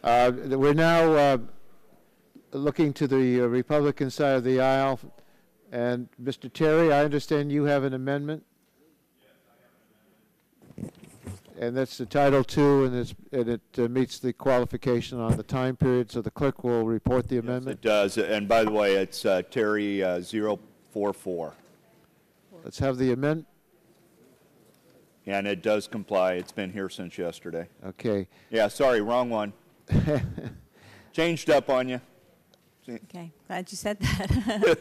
We're now looking to the Republican side of the aisle. And Mr. Terry, I understand you have an amendment? And that's the Title II, and it meets the qualification on the time period, so the clerk will report the amendment. Yes, it does. And by the way, it's Terry 044. Let's have the amendment. And it does comply. It's been here since yesterday. Okay. Yeah, sorry, wrong one. Changed up on you. Okay, glad you said that.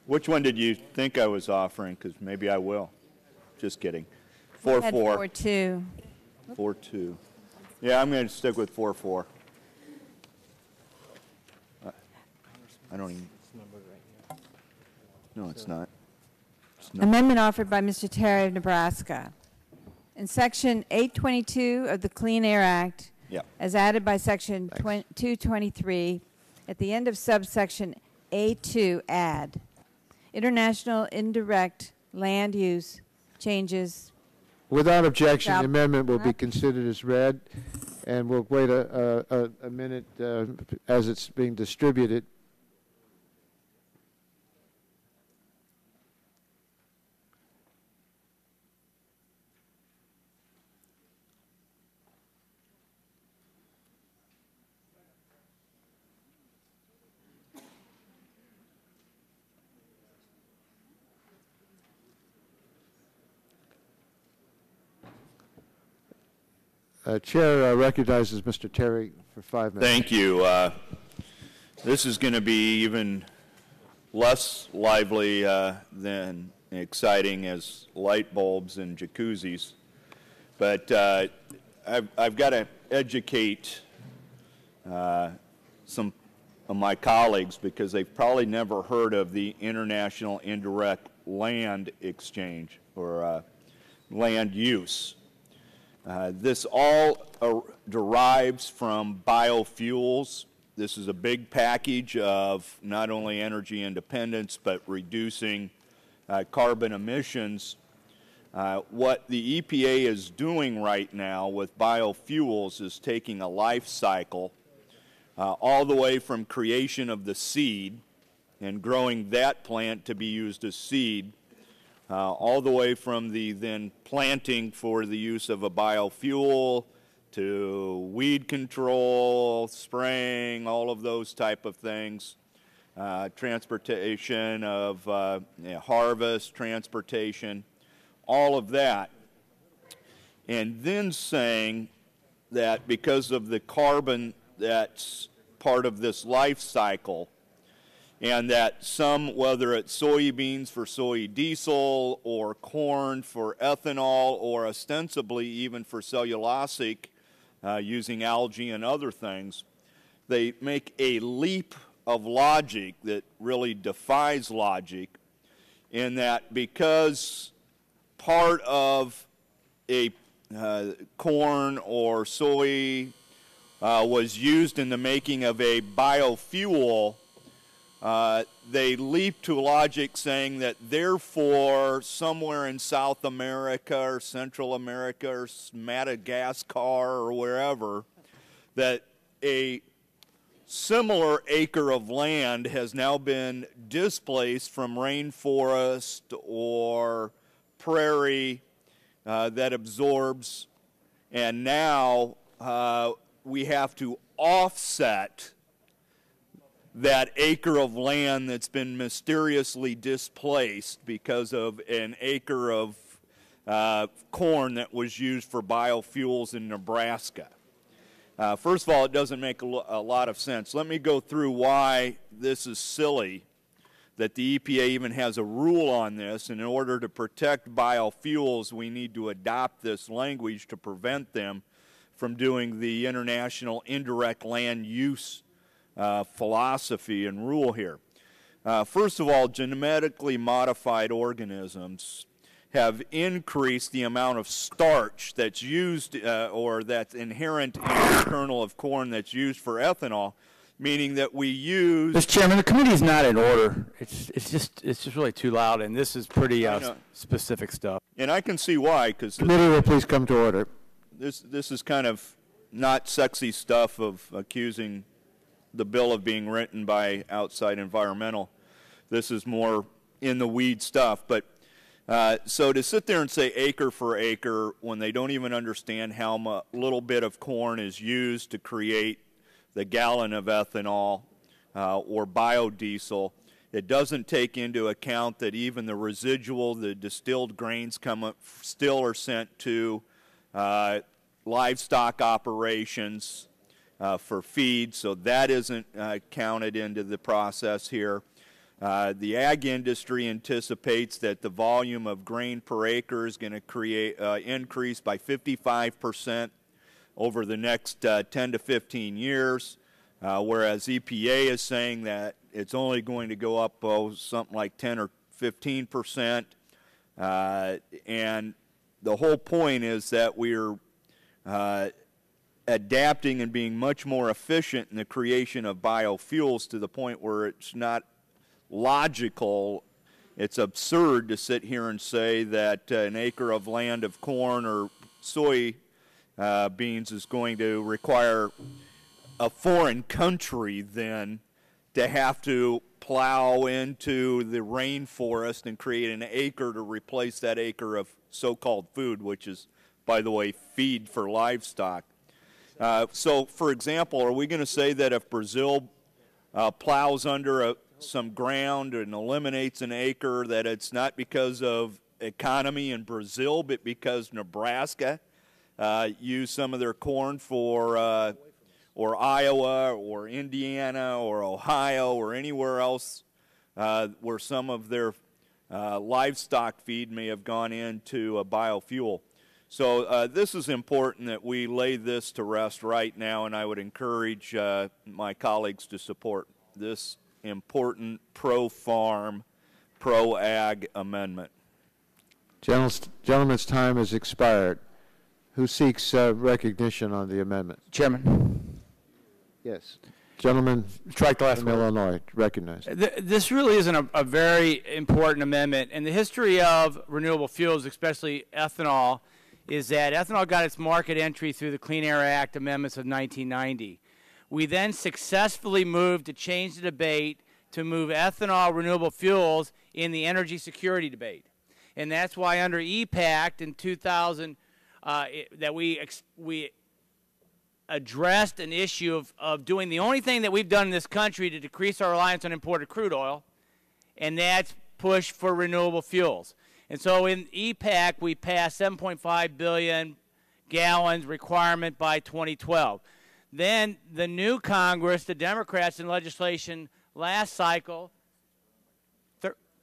Which one did you think I was offering? Because maybe I will. Just kidding. 4-4. 4-2. 4-2. Yeah, I'm going to stick with 4-4. I don't even. No, it's not. Amendment offered by Mr. Terry of Nebraska. In Section 822 of the Clean Air Act, as added by Section 223, at the end of subsection A2, add international indirect land use changes. Without objection, the amendment will be considered as read, and we'll wait a minute as it's being distributed. Chair recognizes Mr. Terry for 5 minutes. Thank you. This is going to be even less lively than exciting as light bulbs and jacuzzis. But I've got to educate some of my colleagues because they've probably never heard of the International Indirect Land Exchange or land use. This all derives from biofuels. This is a big package of not only energy independence but reducing carbon emissions. What the EPA is doing right now with biofuels is taking a life cycle all the way from creation of the seed and growing that plant to be used as seed, all the way from the then planting for the use of a biofuel to weed control, spraying, all of those type of things, transportation of harvest, transportation, all of that. And then saying that because of the carbon that's part of this life cycle, and that some, whether it's soybeans for soy diesel or corn for ethanol or ostensibly even for cellulosic using algae and other things, they make a leap of logic that really defies logic in that because part of a corn or soy was used in the making of a biofuel, they leap to logic saying that therefore somewhere in South America or Central America or Madagascar or wherever that a similar acre of land has now been displaced from rainforest or prairie that absorbs, and now we have to offset that acre of land that's been mysteriously displaced because of an acre of corn that was used for biofuels in Nebraska. First of all, it doesn't make a lot of sense. Let me go through why this is silly that the EPA even has a rule on this, and in order to protect biofuels, we need to adopt this language to prevent them from doing the international indirect land use philosophy and rule here. First of all, genetically modified organisms have increased the amount of starch that's used or that's inherent in the kernel of corn that's used for ethanol meaning that we use. Mr. Chairman, the committee is not in order. It's just really too loud, and this is pretty specific stuff. And I can see why, because committee will please come to order. This is kind of not sexy stuff of accusing the bill of being written by outside environmental. This is more in the weed stuff. But so to sit there and say acre for acre when they don't even understand how little bit of corn is used to create the gallon of ethanol or biodiesel, it doesn't take into account that even the residual, the distilled grains come up, still are sent to livestock operations for feed, so that isn't counted into the process here. The ag industry anticipates that the volume of grain per acre is going to increase by 55% over the next 10 to 15 years, whereas EPA is saying that it's only going to go up something like 10 or 15%. And the whole point is that we're adapting and being much more efficient in the creation of biofuels to the point where it's not logical. It's absurd to sit here and say that an acre of land of corn or soy beans is going to require a foreign country then to have to plow into the rainforest and create an acre to replace that acre of so-called food, which is, by the way, feed for livestock. So, for example, are we going to say that if Brazil plows under some ground and eliminates an acre, that it's not because of economy in Brazil, but because Nebraska used some of their corn for, or Iowa, or Indiana, or Ohio, or anywhere else where some of their livestock feed may have gone into a biofuel? So this is important that we lay this to rest right now, and I would encourage my colleagues to support this important pro-farm, pro-ag amendment. Gentleman's time has expired. Who seeks recognition on the amendment? Chairman. Yes. Gentleman Strike the last from word. Illinois, recognized. This really isn't a very important amendment. In the history of renewable fuels, especially ethanol, is that ethanol got its market entry through the Clean Air Act amendments of 1990. We then successfully moved to change the debate to move ethanol renewable fuels in the energy security debate. And that's why under EPACT in 2000 that we addressed an issue of doing the only thing that we've done in this country to decrease our reliance on imported crude oil, and that's push for renewable fuels. And so in EPAC, we passed 7.5 billion gallons requirement by 2012. Then the new Congress, the Democrats in legislation last cycle,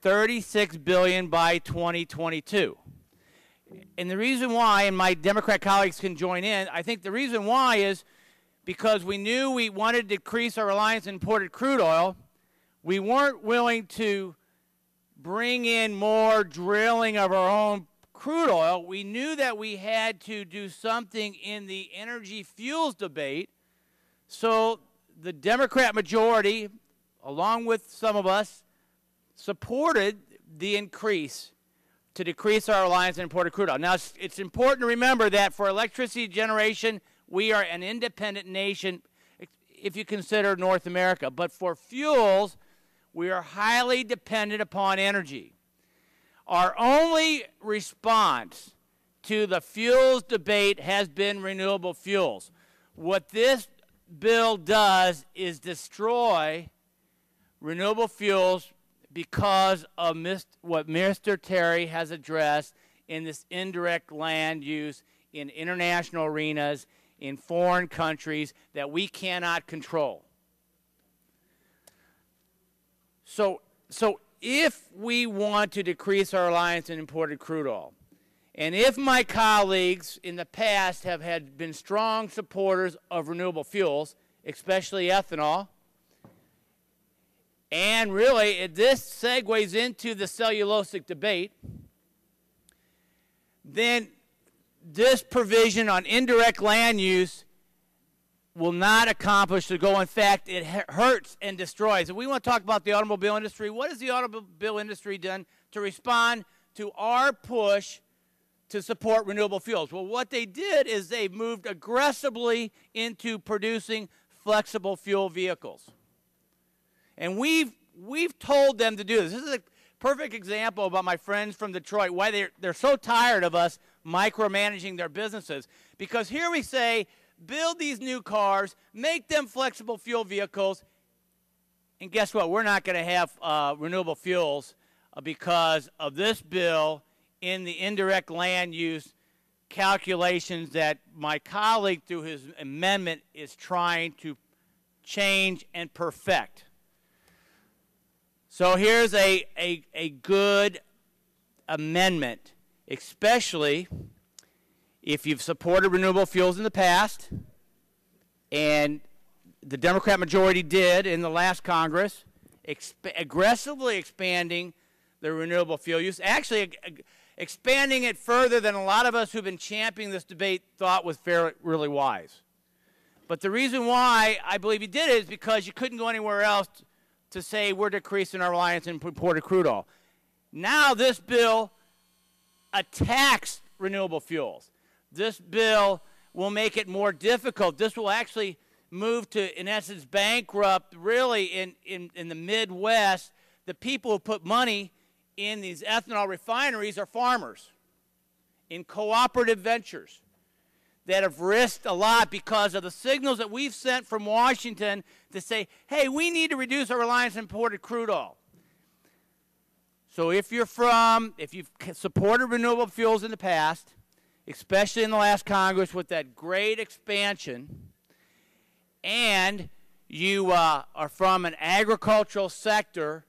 36 billion by 2022. And the reason why, and my Democrat colleagues can join in, I think the reason why is because we knew we wanted to decrease our reliance on imported crude oil. We weren't willing to bring in more drilling of our own crude oil. We knew that we had to do something in the energy fuels debate. So the Democrat majority, along with some of us, supported the increase to decrease our reliance on imported crude oil. Now, it's important to remember that for electricity generation, we are an independent nation if you consider North America. But for fuels, we are highly dependent upon energy. Our only response to the fuels debate has been renewable fuels. What this bill does is destroy renewable fuels because of what Mr. Terry has addressed in this indirect land use in international arenas, in foreign countries that we cannot control. So if we want to decrease our reliance on imported crude oil, and if my colleagues in the past have been strong supporters of renewable fuels, especially ethanol, and really this segues into the cellulosic debate, then this provision on indirect land use will not accomplish the goal. In fact, it hurts and destroys. If we want to talk about the automobile industry, what has the automobile industry done to respond to our push to support renewable fuels? Well, what they did is they moved aggressively into producing flexible fuel vehicles. And we've told them to do this. This is a perfect example about my friends from Detroit, why they're so tired of us micromanaging their businesses. Because here we say, build these new cars, make them flexible fuel vehicles, and guess what? We're not going to have renewable fuels because of this bill in the indirect land use calculations that my colleague, through his amendment, is trying to change and perfect. So here's a good amendment, especially if you've supported renewable fuels in the past, and the Democrat majority did in the last Congress, aggressively expanding the renewable fuel use, actually expanding it further than a lot of us who've been championing this debate thought was really wise. But the reason why I believe you did it is because you couldn't go anywhere else to say we're decreasing our reliance on imported crude oil. Now this bill attacks renewable fuels. This bill will make it more difficult. This will actually move to, in essence, bankrupt, really, in the Midwest. The people who put money in these ethanol refineries are farmers in cooperative ventures that have risked a lot because of the signals that we've sent from Washington to say, hey, we need to reduce our reliance on imported crude oil. So if you've supported renewable fuels in the past, especially in the last Congress with that great expansion, and you are from an agricultural sector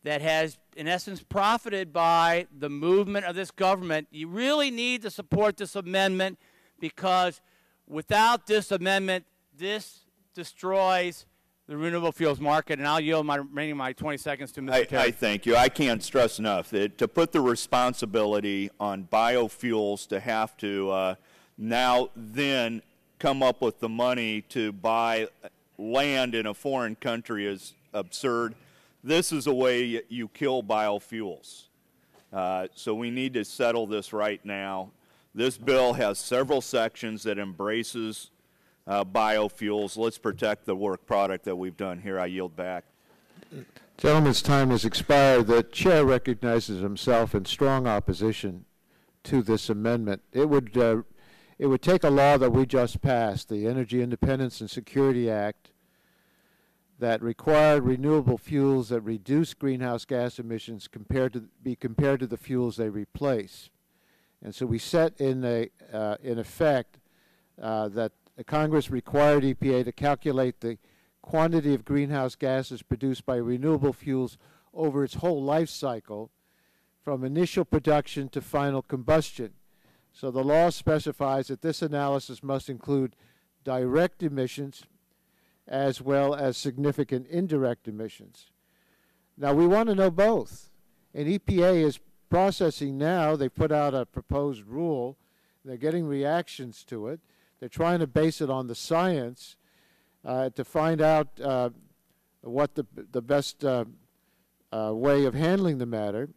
that has, in essence, profited by the movement of this government, you really need to support this amendment, because without this amendment, this destroys the renewable fuels market. And I'll yield my remaining 20 seconds to Mr. Terry. I thank you. I can't stress enough that to put the responsibility on biofuels to have to now then come up with the money to buy land in a foreign country is absurd. This is a way you kill biofuels. So we need to settle this right now. This bill has several sections that embraces biofuels. Let's protect the work product that we've done here. I yield back. Gentleman's time has expired. The chair recognizes himself in strong opposition to this amendment. It would take a law that we just passed, the Energy Independence and Security Act, that required renewable fuels that reduce greenhouse gas emissions compared to the fuels they replace. And so we set in effect that Congress required EPA to calculate the quantity of greenhouse gases produced by renewable fuels over its whole life cycle, from initial production to final combustion. So the law specifies that this analysis must include direct emissions as well as significant indirect emissions. Now, we want to know both. And EPA is processing now. They put out a proposed rule. They're getting reactions to it. They're trying to base it on the science to find out what the best way of handling the matter.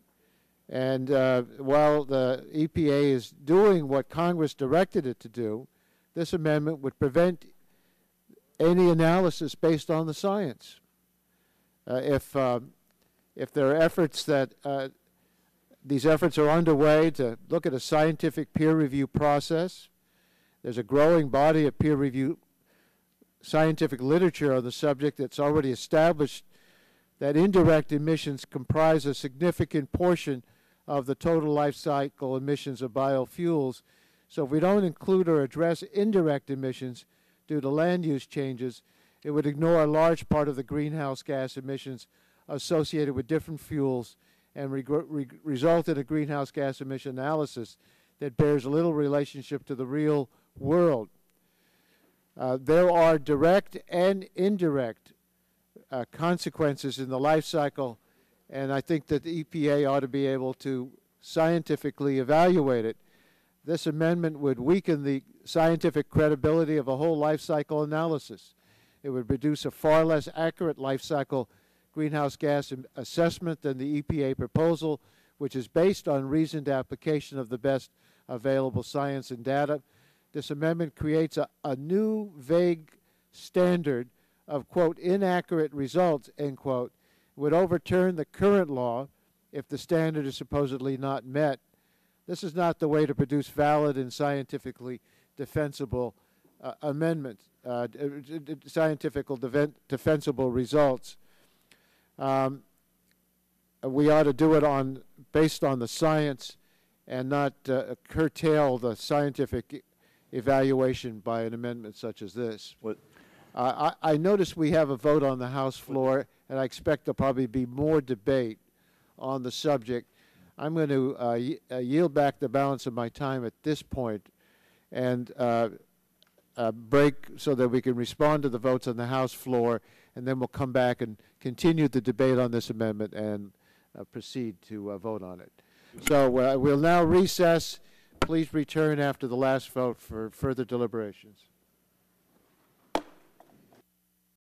And while the EPA is doing what Congress directed it to do, this amendment would prevent any analysis based on the science. If there are efforts that these efforts are underway to look at a scientific peer review process, there's a growing body of peer review scientific literature on the subject that's already established that indirect emissions comprise a significant portion of the total life cycle emissions of biofuels. So if we don't include or address indirect emissions due to land use changes, it would ignore a large part of the greenhouse gas emissions associated with different fuels and result in a greenhouse gas emission analysis that bears little relationship to the real world. There are direct and indirect consequences in the life cycle, and I think that the EPA ought to be able to scientifically evaluate it. This amendment would weaken the scientific credibility of a whole life cycle analysis. It would produce a far less accurate life cycle greenhouse gas assessment than the EPA proposal, which is based on reasoned application of the best available science and data. This amendment creates a new vague standard of, quote, inaccurate results, end quote, would overturn the current law if the standard is supposedly not met. This is not the way to produce valid and scientifically defensible amendments, defensible results. We ought to do it based on the science and not curtail the scientific evaluation by an amendment such as this. I notice we have a vote on the House floor, and I expect there'll probably be more debate on the subject. I'm going to yield back the balance of my time at this point and break so that we can respond to the votes on the House floor, and then we'll come back and continue the debate on this amendment and proceed to vote on it. So we'll now recess. Please return after the last vote for further deliberations.